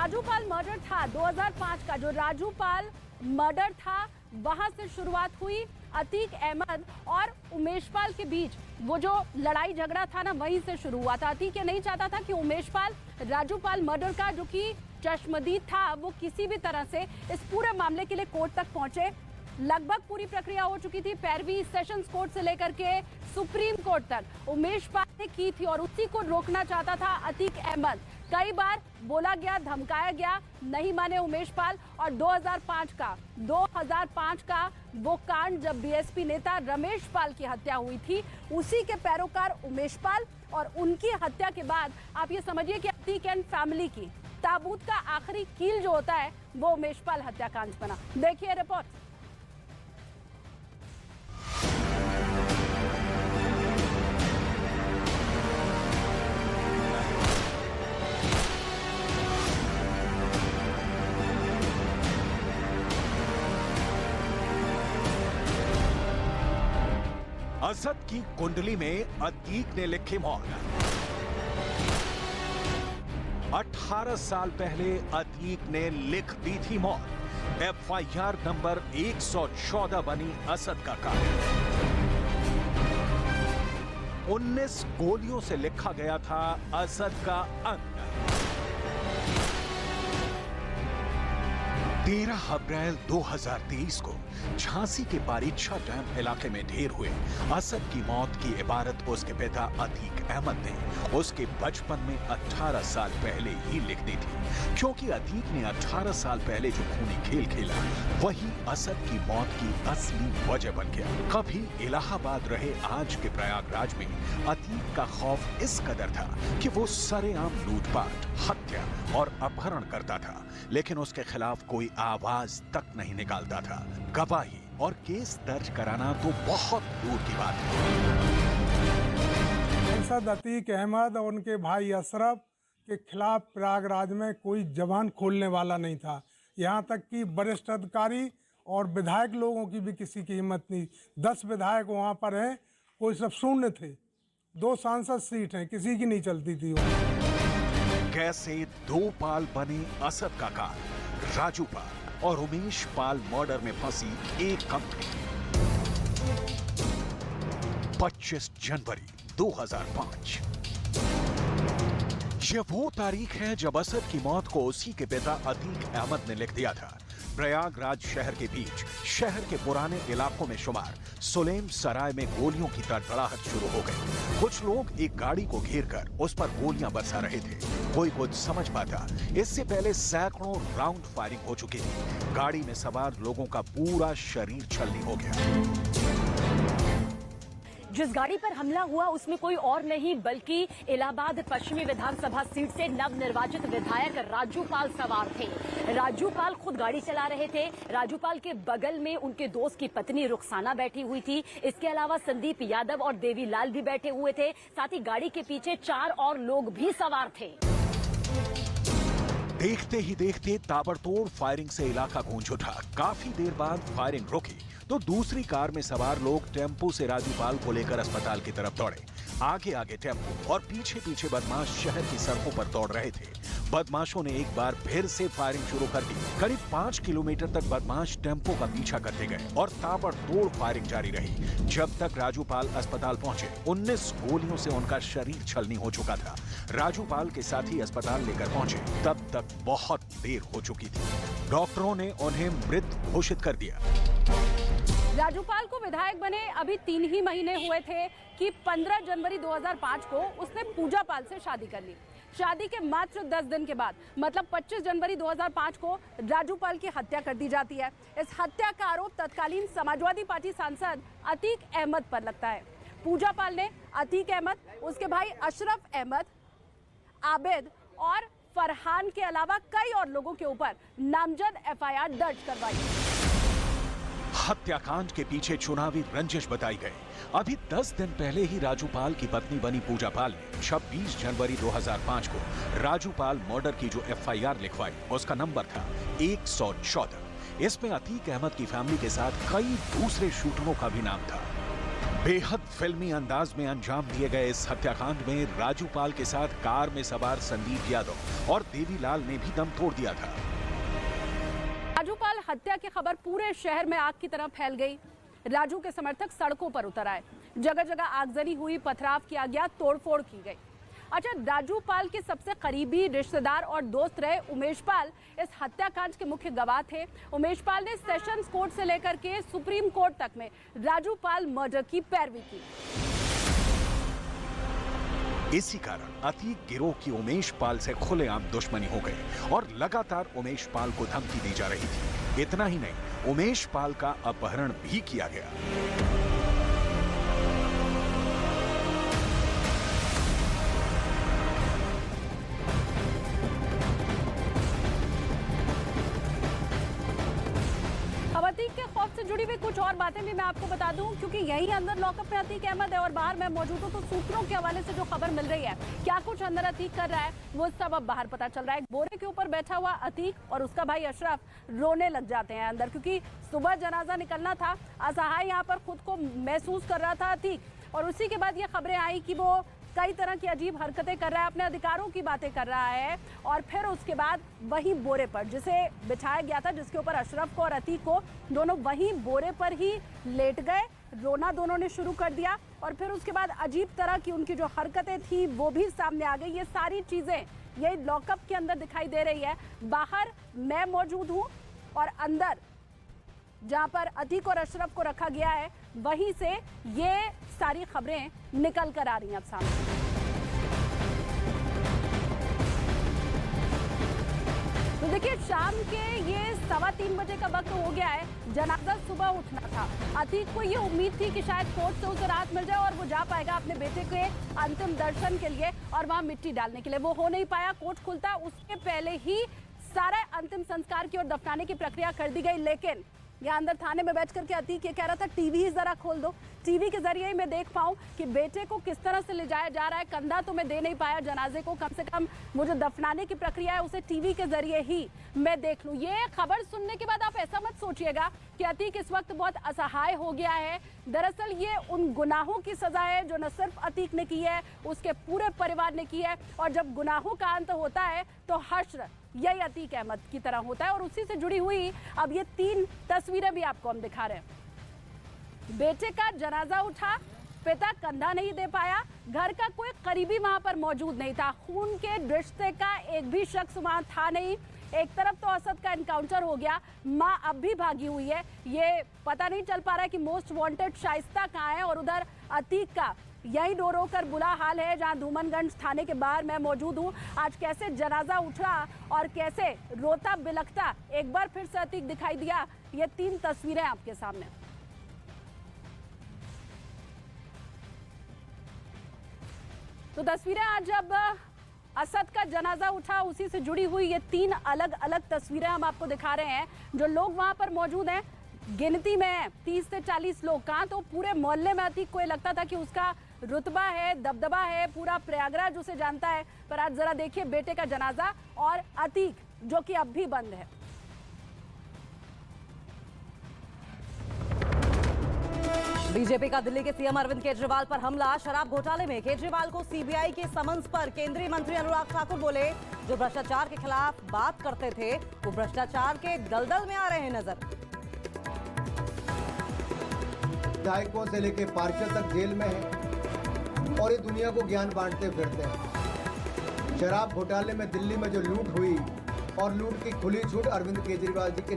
Raju Pal murder था 2005 का, जो राजूपाल मर्डर था वहां से शुरुआत हुई। अतीक अहमद और उमेशपाल के बीच वो जो लड़ाई झगड़ा था ना, वहीं से शुरू हुआ था। अतीक ये नहीं चाहता था कि उमेशपाल राजूपाल मर्डर का जो कि चश्मदीद था वो किसी भी तरह से इस पूरे मामले के लिए कोर्ट तक पहुंचे। लगभग पूरी प्रक्रिया हो चुकी थी, पैरवी सेशंस कोर्ट से लेकर के सुप्रीम कोर्ट तक उमेशपाल ने की थी और उसी को रोकना चाहता था अतीक अहमद। कई बार बोला गया, धमकाया गया, नहीं माने उमेशपाल। और 2005 का वो कांड जब बीएसपी नेता रमेश पाल की हत्या हुई थी, उसी के पैरोकार उमेशपाल, और उनकी हत्या के बाद आप ये समझिए कि अतीक एंड फैमिली की ताबूत का आखिरी कील जो होता है वो उमेशपाल हत्याकांड बना। देखिए रिपोर्ट। असद की कुंडली में अतीक ने लिखी मौत। 18 साल पहले अतीक ने लिख दी थी मौत। एफआईआर नंबर 114 बनी असद का कांड। 19 गोलियों से लिखा गया था असद का अंत। 13 अप्रैल 2023 को झांसी के बारीक्षा डैम इलाके में ढेर हुए असद की मौत की इबारत उसके पिता अतीक अहमद ने उसके बचपन में 18 साल पहले ही लिख दी थी, क्योंकि अतीक ने 18 साल पहले जो खूनी खेल खेला वही असद की मौत की असली वजह बन गया। कभी इलाहाबाद रहे आज के प्रयागराज में अतीक का खौफ इस कदर था कि वो सरेआम लूटपाट, हत्या और अपहरण करता था, लेकिन उसके खिलाफ कोई आवाज तक नहीं निकालता था। गवाही और केस दर्ज कराना तो बहुत दूर की बात है। असद अतीक अहमद और उनके भाई अशरफ के खिलाफ प्रयागराज में कोई जबान खोलने वाला नहीं था। यहाँ तक कि वरिष्ठ अधिकारी और विधायक लोगों की भी किसी की हिम्मत नहीं। 10 विधायक वहाँ पर हैं, कोई सब शून्य थे। 2 सांसद सीट हैं, किसी की नहीं चलती थी। कैसे 2 पाल बने असद का काल, राजू पाल और उमेश पाल मर्डर में फंसी एक कंपनी। 25 जनवरी 2005 यह वो तारीख है जब असद की मौत को उसी के पिता अतीक अहमद ने लिख दिया था। प्रयागराज शहर के बीच शहर के पुराने इलाकों में शुमार सुलेम सराय में गोलियों की तड़तड़ाहट शुरू हो गई। कुछ लोग एक गाड़ी को घेरकर उस पर गोलियां बरसा रहे थे। कोई कुछ समझ पाता, इससे पहले सैकड़ों राउंड फायरिंग हो चुकी थी। गाड़ी में सवार लोगों का पूरा शरीर छलनी हो गया। जिस गाड़ी पर हमला हुआ उसमें कोई और नहीं बल्कि इलाहाबाद पश्चिमी विधानसभा सीट से नवनिर्वाचित विधायक राजूपाल सवार थे। राजूपाल खुद गाड़ी चला रहे थे। राजूपाल के बगल में उनके दोस्त की पत्नी रुखसाना बैठी हुई थी। इसके अलावा संदीप यादव और देवीलाल भी बैठे हुए थे। साथ ही गाड़ी के पीछे 4 और लोग भी सवार थे। देखते ही देखते ताबड़तोड़ फायरिंग से इलाका गूंज उठा। काफी देर बाद फायरिंग रुकी तो दूसरी कार में सवार लोग टेम्पो से राजूपाल को लेकर अस्पताल की तरफ दौड़े। आगे आगे टेम्पो और पीछे पीछे बदमाश शहर की सड़कों पर दौड़ रहे थे। बदमाशों ने एक बार फिर से फायरिंग शुरू कर दी। करीब 5 किलोमीटर तक बदमाश टेम्पो का पीछा करते गए और ताबड़तोड़ फायरिंग जारी रही। जब तक राजूपाल अस्पताल पहुंचे 19 गोलियों से उनका शरीर छलनी हो चुका था। राजूपाल के साथी अस्पताल लेकर पहुंचे तब तक बहुत देर हो चुकी थी। डॉक्टरों ने उन्हें मृत घोषित कर दिया। राजूपाल को विधायक बने अभी 3 ही महीने हुए थे कि 15 जनवरी 2005 को उसने पूजा पाल से शादी कर ली। शादी के मात्र 10 दिन के बाद मतलब 25 जनवरी 2005 को राजूपाल की हत्या कर दी जाती है। इस हत्या का आरोप तत्कालीन समाजवादी पार्टी सांसद अतीक अहमद पर लगता है। पूजा पाल ने अतीक अहमद, उसके भाई अशरफ अहमद, आबिद और फरहान के अलावा कई और लोगों के ऊपर नामजद एफआईआर दर्ज करवाई। हत्याकांड के पीछे चुनावी रंजिश बताई गई। अभी 10 दिन पहले ही राजूपाल की पत्नी बनी पूजा पाल ने 26 जनवरी 2005 को राजूपाल मर्डर की जो एफआईआर लिखवाई उसका नंबर था 114। इसमें अतीक अहमद की फैमिली के साथ कई दूसरे शूटरों का भी नाम था। बेहद फिल्मी अंदाज में अंजाम दिए गए इस हत्याकांड में राजू पाल के साथ कार में सवार संदीप यादव और देवीलाल ने भी दम तोड़ दिया था। राजू पाल हत्या की खबर पूरे शहर में आग की तरह फैल गई। राजू के समर्थक सड़कों पर उतर आए, जगह जगह आगजनी हुई, पथराव किया गया, तोड़फोड़ की गई। अच्छा, राजू पाल के सबसे करीबी रिश्तेदार और दोस्त रहे उमेश पाल इस हत्याकांड के मुख्य गवाह थे। उमेश पाल ने सेशंस कोर्ट से लेकर के सुप्रीम कोर्ट तक में राजू पाल मर्डर की पैरवी की। इसी कारण अतीक गिरोह की उमेश पाल से खुलेआम दुश्मनी हो गई और लगातार उमेश पाल को धमकी दी जा रही थी। इतना ही नहीं, उमेश पाल का अपहरण भी किया गया। अतीक के खौफ से जुड़ी हुई कुछ और बातें भी मैं आपको बता दूं, क्योंकि यही अंदर लॉकअप में अतीक अहमद है और बाहर मैं मौजूद हूं, तो सूत्रों के हवाले से जो खबर मिल रही है, क्या कुछ अंदर अतीक कर रहा है, वो सब अब बाहर पता चल रहा है। बोरे के ऊपर बैठा हुआ अतीक और उसका भाई अशरफ रोने लग जाते हैं अंदर, क्योंकि सुबह जनाजा निकलना था। असहाय यहाँ पर खुद को महसूस कर रहा था अतीक, और उसी के बाद ये खबरें आई कि वो कई तरह की अजीब हरकतें कर रहा है, अपने अधिकारों की बातें कर रहा है। और फिर उसके बाद वही बोरे पर जिसे बिछाया गया था, जिसके ऊपर अशरफ को और अतीक को, दोनों वही बोरे पर ही लेट गए। रोना दोनों ने शुरू कर दिया और फिर उसके बाद अजीब तरह की उनकी जो हरकतें थी वो भी सामने आ गई। ये सारी चीजें ये लॉकअप के अंदर दिखाई दे रही है। बाहर मैं मौजूद हूँ और अंदर जहां पर अतीक और अशरफ को रखा गया है, वहीं से ये सारी खबरें निकल कर आ रही हैं अब सामने। तो देखिए, शाम के ये 3:15 बजे का वक्त हो गया है। जनाजा सुबह उठना था। अतीक को ये उम्मीद थी कि शायद कोर्ट से उसे राहत मिल जाए और वो जा पाएगा अपने बेटे के अंतिम दर्शन के लिए और वहां मिट्टी डालने के लिए। वो हो नहीं पाया। कोर्ट खुलता उसके पहले ही सारा अंतिम संस्कार की और दफनाने की प्रक्रिया कर दी गई। लेकिन यहाँ अंदर थाने में बैठ करके अतीक ये कह रहा था, टीवी ही जरा खोल दो, टीवी के जरिए ही मैं देख पाऊँ कि बेटे को किस तरह से ले जाया जा रहा है। कंधा तो मैं दे नहीं पाया जनाजे को, कम से कम वो जो दफनाने की प्रक्रिया है उसे टीवी के जरिए ही मैं देख लूँ। ये खबर सुनने के बाद आप ऐसा मत सोचिएगा कि अतीक इस वक्त बहुत असहाय हो गया है। दरअसल ये उन गुनाहों की सजा है जो न सिर्फ अतीक ने की है, उसके पूरे परिवार ने की है। और जब गुनाहों का अंत होता है तो हश्र यही अतीक अहमद की तरह होता है। और उसी से जुड़ी हुई अब ये 3 तस्वीरें भी आपको हम दिखा रहे हैं। बेटे का जनाजा उठा, पिता कंधा नहीं दे पाया, घर का कोई करीबी वहां पर मौजूद नहीं था, खून के रिश्ते का एक भी शख्स वहां था नहीं। एक तरफ तो असद का एनकाउंटर हो गया, माँ अब भी भागी हुई है। ये पता नहीं चल पा रहा है कि मोस्ट वांटेड शाइस्ता कहाँ है, और उधर अतीक का यही रो रो कर बुरा हाल है। जहां धूमनगंज थाने के बाहर मैं मौजूद हूं, आज कैसे जनाजा उठा और कैसे रोता बिलखता एक बार फिर से अतीक दिखाई दिया। ये 3 तस्वीरें आपके सामने। तो तस्वीरें आज जब असद का जनाजा उठा उसी से जुड़ी हुई ये 3 अलग अलग तस्वीरें हम आपको दिखा रहे हैं। जो लोग वहां पर मौजूद हैं गिनती में 30 से 40 लोग। कहाँ तो पूरे मोहल्ले में अतीक को लगता था कि उसका रुतबा है, दबदबा है, पूरा प्रयागराज उसे जानता है। पर आज जरा देखिए बेटे का जनाजा और अतीक जो कि अब भी बंद है। बीजेपी का दिल्ली के सीएम अरविंद केजरीवाल पर हमला। शराब घोटाले में केजरीवाल को सीबीआई के समन्स पर केंद्रीय मंत्री अनुराग ठाकुर बोले, जो भ्रष्टाचार के खिलाफ बात करते थे वो भ्रष्टाचार के दलदल में आ रहे हैं नजर। विधायकों से लेके पार्षद तक जेल में है और ये दुनिया को ज्ञान बांटते फिरते हैं। शराब घोटाले में दिल्ली में जो लूट हुई और लूट की खुली छूट अरविंद केजरीवाल जी के